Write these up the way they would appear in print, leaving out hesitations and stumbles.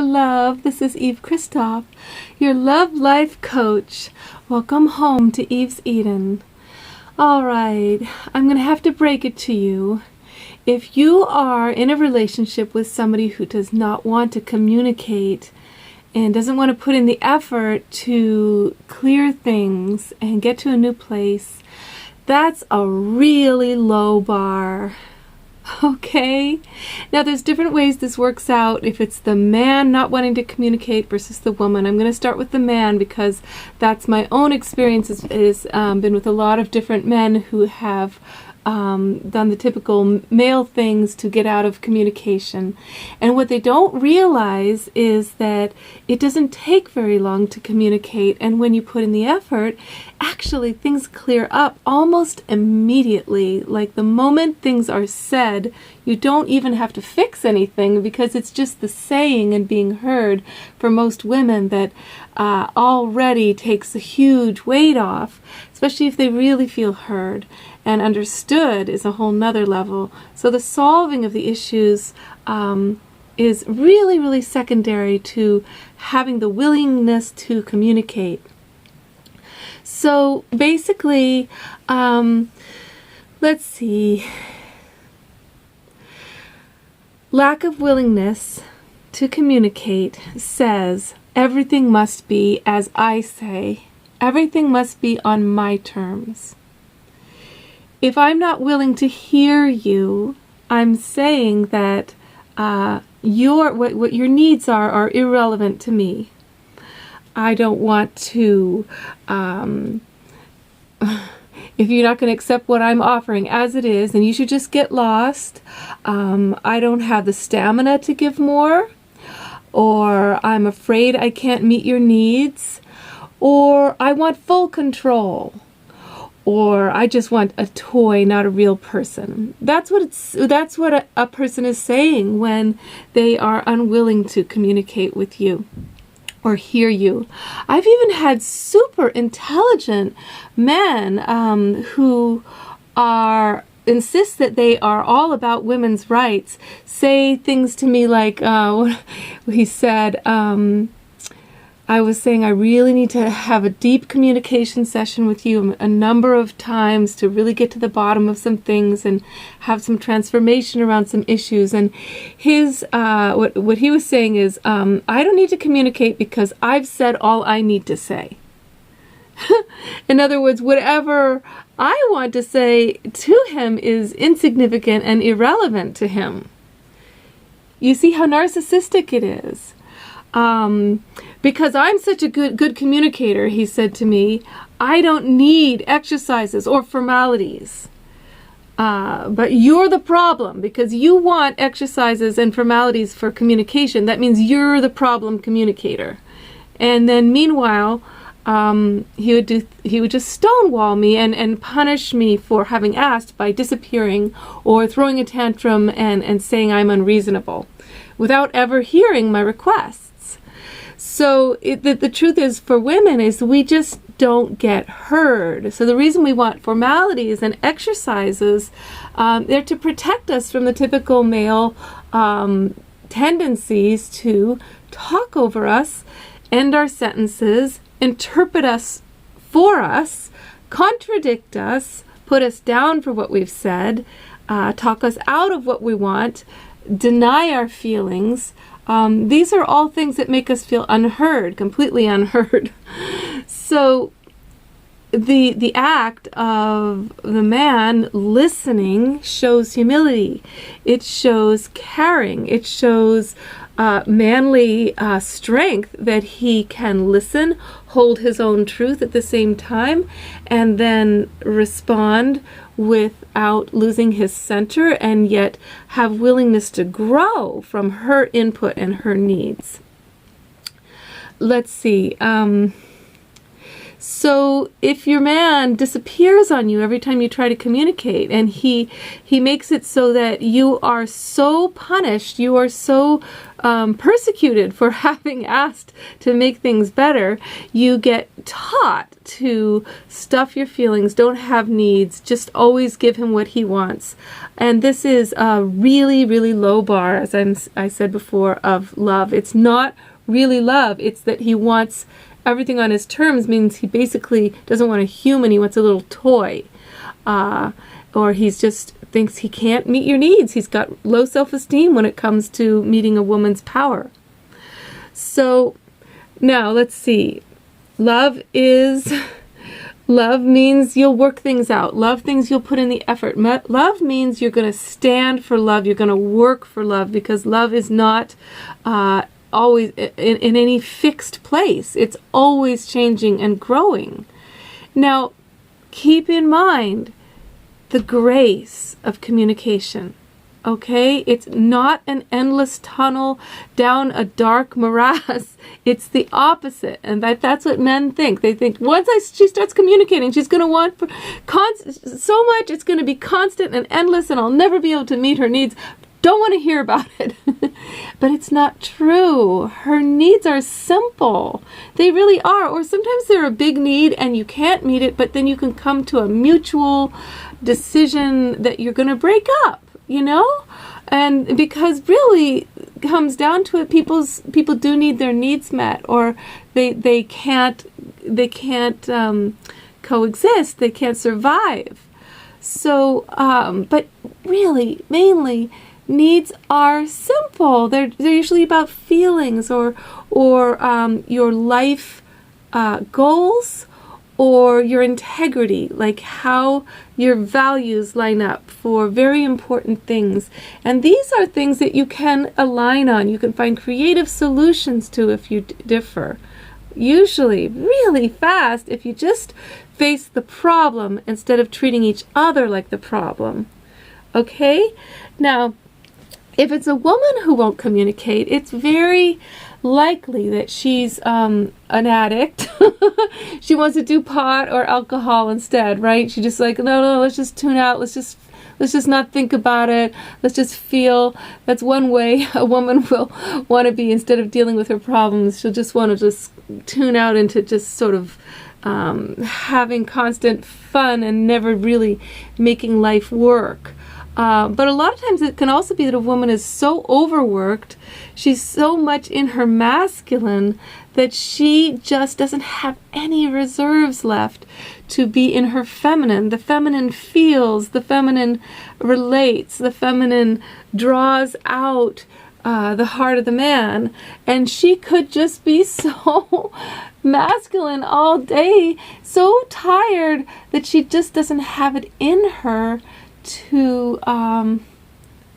love. This is Eve Christoph, your love life coach. Welcome home to Eve's Eden. All right, I'm going to have to break it to you. If you are in a relationship with somebody who does not want to communicate and doesn't want to put in the effort to clear things and get to a new place, that's a really low bar. Okay? Now there's different ways this works out if it's the man not wanting to communicate versus the woman. I'm going to start with the man because that's my own experience is been with a lot of different men who have done the typical male things to get out of communication. And what they don't realize is that it doesn't take very long to communicate, and when you put in the effort, actually things clear up almost immediately. Like the moment things are said, you don't even have to fix anything because it's just the saying and being heard for most women that already takes a huge weight off, especially if they really feel heard. And understood is a whole nother level. So the solving of the issues is really, really secondary to having the willingness to communicate. So basically, let's see. Lack of willingness to communicate says everything must be as I say. Everything must be on my terms. If I'm not willing to hear you, I'm saying that what your needs are irrelevant to me. I don't want to, if you're not going to accept what I'm offering as it is, then you should just get lost. I don't have the stamina to give more, or I'm afraid I can't meet your needs, or I want full control. Or I just want a toy, not a real person. That's what a person is saying when they are unwilling to communicate with you or hear you. I've even had super intelligent men who insist that they are all about women's rights, say things to me like, he said, I was saying I really need to have a deep communication session with you a number of times to really get to the bottom of some things and have some transformation around some issues. And his what he was saying is, I don't need to communicate because I've said all I need to say. In other words, whatever I want to say to him is insignificant and irrelevant to him. You see how narcissistic it is. Because I'm such a good communicator, he said to me, I don't need exercises or formalities. But you're the problem because you want exercises and formalities for communication. That means you're the problem communicator. And then meanwhile, he would just stonewall me and punish me for having asked by disappearing or throwing a tantrum and saying I'm unreasonable without ever hearing my requests. So the truth is, for women, is we just don't get heard. So the reason we want formalities and exercises, they're to protect us from the typical male tendencies to talk over us, end our sentences, interpret us for us, contradict us, put us down for what we've said, talk us out of what we want, deny our feelings. These are all things that make us feel unheard, completely unheard. So the act of the man listening shows humility. It shows caring. It shows manly strength that he can listen, hold his own truth at the same time, and then respond without losing his center and yet have willingness to grow from her input and her needs. Let's see. So if your man disappears on you every time you try to communicate, and he makes it so that you are so punished, you are so persecuted for having asked to make things better, you get taught to stuff your feelings, don't have needs, just always give him what he wants. And this is a really, really low bar, as I said before, of love. It's not really love. It's that he wants everything on his terms, means he basically doesn't want a human, he wants a little toy. Or he's just thinks he can't meet your needs. He's got low self-esteem when it comes to meeting a woman's power. So now let's see. Love means you'll work things out. Love means you'll put in the effort. Love means you're going to stand for love. You're going to work for love, because love is not always in any fixed place. It's always changing and growing. Now, keep in mind the grace of communication. Okay? It's not an endless tunnel down a dark morass. It's the opposite. And that's what men think. They think once she starts communicating, she's going to want so much, it's going to be constant and endless, and I'll never be able to meet her needs. Don't want to hear about it. But it's not true. Her needs are simple. They really are. Or sometimes they're a big need and you can't meet it, but then you can come to a mutual decision that you're going to break up, And because really comes down to it, people do need their needs met, or they can't coexist. They can't survive. So, but really, mainly, needs are simple. They're usually about feelings or your life goals, or your integrity, like how your values line up for very important things. And these are things that you can align on. You can find creative solutions to if you differ. Usually really fast if you just face the problem instead of treating each other like the problem. Okay? Now, if it's a woman who won't communicate, it's very likely that she's an addict. She wants to do pot or alcohol instead, right? She just like, no, let's just tune out. Let's just not think about it. Let's just feel. That's one way a woman will want to be. Instead of dealing with her problems, she'll just want to just tune out into just sort of having constant fun and never really making life work. But a lot of times it can also be that a woman is so overworked, she's so much in her masculine that she just doesn't have any reserves left to be in her feminine. The feminine feels, the feminine relates, the feminine draws out the heart of the man. And she could just be so masculine all day, so tired that she just doesn't have it in her to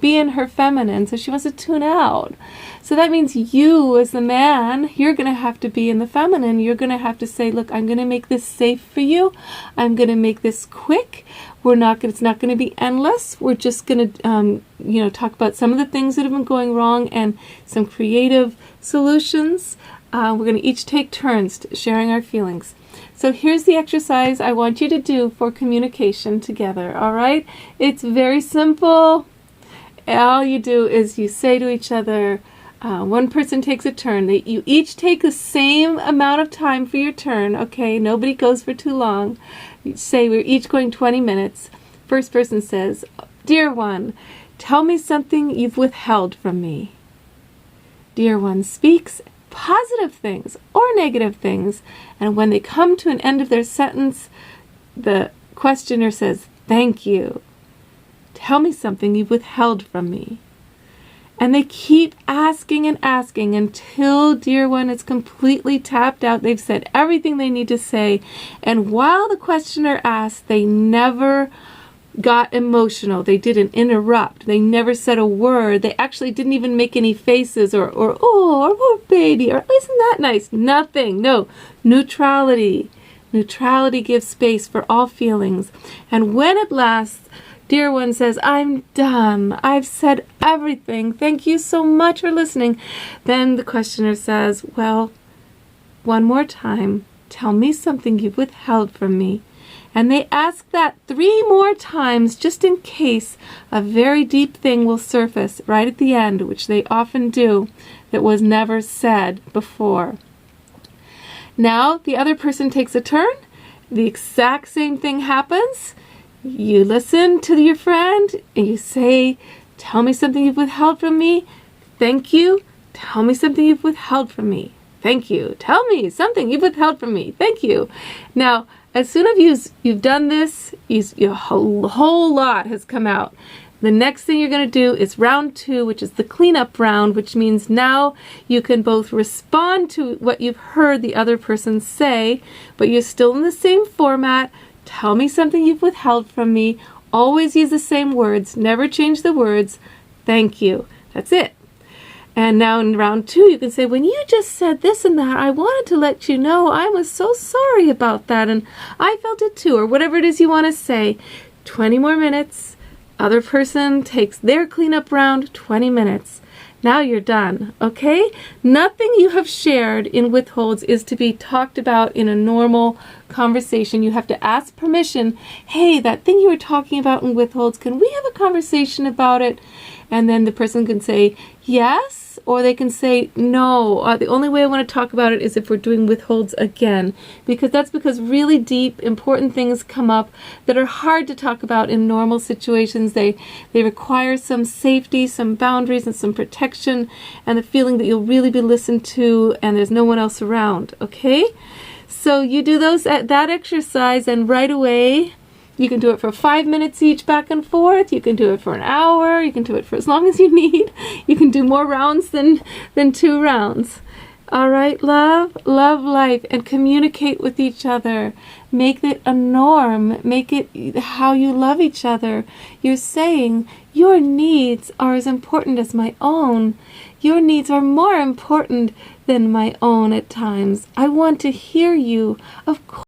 be in her feminine, so she wants to tune out. So that means you, as the man, you're going to have to be in the feminine. You're going to have to say, look, I'm going to make this safe for you. I'm going to make this quick. It's not going to be endless. We're just going to, talk about some of the things that have been going wrong and some creative solutions. We're going to each take turns sharing our feelings. So here's the exercise I want you to do for communication together, all right? It's very simple. All you do is you say to each other, one person takes a turn. You each take the same amount of time for your turn, okay? Nobody goes for too long. You say we're each going 20 minutes. First person says, Dear one, tell me something you've withheld from me. Dear one speaks positive things or negative things, and when they come to an end of their sentence, the questioner says, Thank you. Tell me something you've withheld from me. And they keep asking and asking until dear one is completely tapped out. They've said everything they need to say, and while the questioner asks, they never got emotional. They didn't interrupt. They never said a word. They actually didn't even make any faces or oh baby, or isn't that nice? Nothing. No. Neutrality. Neutrality gives space for all feelings. And when at last dear one says, I'm done. I've said everything. Thank you so much for listening. Then the questioner says, well, one more time. tell me something you've withheld from me. And they ask that 3 more times just in case a very deep thing will surface right at the end, which they often do, that was never said before. Now the other person takes a turn. The exact same thing happens. You listen to your friend and you say, tell me something you've withheld from me. Thank you. Tell me something you've withheld from me. Thank you. Tell me something you've withheld from me. Thank you. Now, as soon as you've done this, a whole lot has come out. The next thing you're going to do is round 2, which is the cleanup round, which means now you can both respond to what you've heard the other person say, but you're still in the same format. Tell me something you've withheld from me. Always use the same words. Never change the words. Thank you. That's it. And now in round 2, you can say, when you just said this and that, I wanted to let you know I was so sorry about that, and I felt it too, or whatever it is you want to say. 20 more minutes. Other person takes their cleanup round, 20 minutes. Now you're done, okay? Nothing you have shared in withholds is to be talked about in a normal conversation. You have to ask permission. Hey, that thing you were talking about in withholds, can we have a conversation about it? And then the person can say yes, or they can say no. The only way I want to talk about it is if we're doing withholds again, because really deep, important things come up that are hard to talk about in normal situations. They require some safety, some boundaries, and some protection, and the feeling that you'll really be listened to and there's no one else around, okay? So you do that exercise, and right away, you can do it for 5 minutes each back and forth. You can do it for an hour. You can do it for as long as you need. You can do more rounds than 2 rounds. All right, love life, and communicate with each other. Make it a norm. Make it how you love each other. You're saying, your needs are as important as my own. Your needs are more important than my own at times. I want to hear you. Of course.